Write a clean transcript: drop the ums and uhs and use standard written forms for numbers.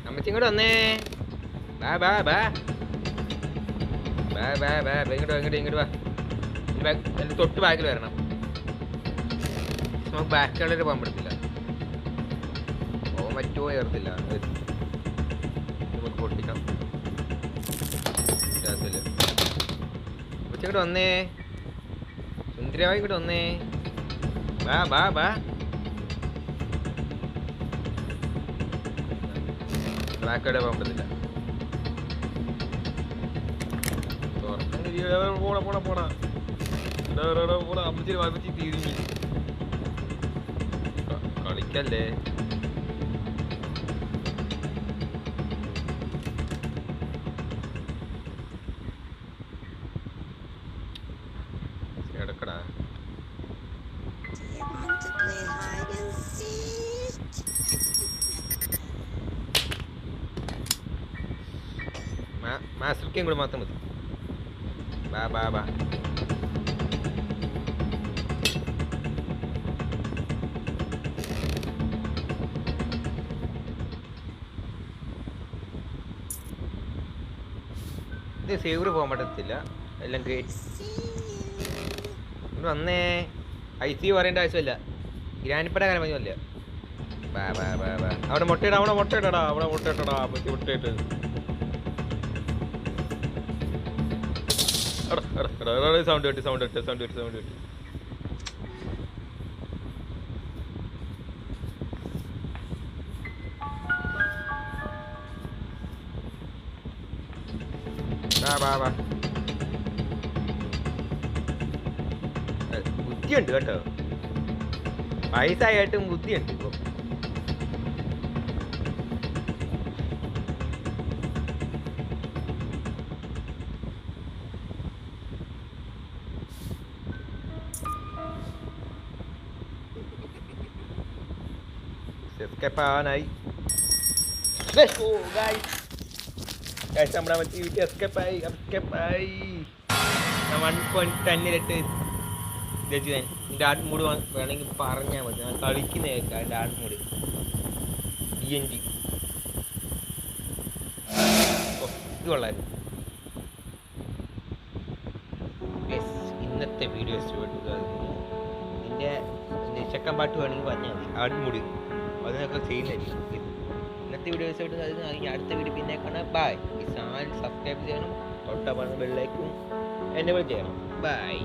അമ്മച്ചി ഇങ്ങോട്ട് വന്നേ. ബാ ബാ ബാ ബാ ബാ ബാ ഇങ്ങോട്ട് വാ. തൊട്ട് ബാക്കിൽ വരണം. നമുക്ക് ബാക്കിലുള്ളവർ പോകാൻ പറ്റത്തില്ല. പോകാൻ പറ്റുമോ ചേർത്തില്ല. നമുക്ക് പൊട്ടിക്കാം. ഇങ്ങോട്ട് വന്നേ. സുന്ദരമായി ഇങ്ങോട്ട് വന്നേ. ബാ ബാ ബാ ബാക്കോടെ പോകാൻ പറ്റത്തില്ല. കളിക്കല്ലേ. എടക്കടാ. മാസ്റ്റർക്കും കൂടെ മാത്രം മതി. ബാ ബാ ബാ ഇത് സേവർ പോകാൻ പറ്റത്തില്ല. എല്ലാം ഗ്രേറ്റ്. ഇവിടെ വന്നേ. IC പറയേണ്ട ആവശ്യമില്ല. ഗ്രാനിപ്പട കാര്യം പറഞ്ഞല്ല. ബാ ബാ ബാ ബാ അവിടെ മുട്ടയിടാ. അവിടെ മുട്ടയിട്ടടാ. അവിടെ മുട്ടയിട്ടടാ. പറ്റി മുട്ടയിട്ട് സൗണ്ട് കേട്ട്. ബുദ്ധിയുണ്ട് കേട്ടോ. വയസ്സായിട്ടും ബുദ്ധിയുണ്ട് ഇപ്പൊ. escape ആവാനായി. നമ്മുടെ എസ്കേപ്പ് ആയി. 1.10 നിന്റെ ആഡ് മൂഡ് വേണമെങ്കിൽ പറഞ്ഞാൽ മതി. ഞാൻ കളിക്കുന്ന കേൾക്കാം. എൻ്റെ ആഡ് മൂഡ് DNG. ഇത് കൊള്ളായിരുന്നു. ഇന്നത്തെ വീഡിയോ ഇഷ്ടപ്പെട്ടു. നിന്റെ ചെക്കൻ പാട്ട് വേണമെങ്കിൽ പറഞ്ഞാൽ മതി. ആഡ് മൂഡ് അതിനൊക്കെ ചെയ്യുന്നതായിരിക്കും. ഇന്നത്തെ വീഡിയോ ഇഷ്ടപ്പെട്ടു. അതിന് അടുത്ത വീഡിയോ പിന്നെ കാണാം. ബൈ. ഈ ചാനൽ സബ്സ്ക്രൈബ് ചെയ്യണം. തൊട്ട ബെല്ലൈക്കും എന്നെ ചെയ്യണം. ബൈ.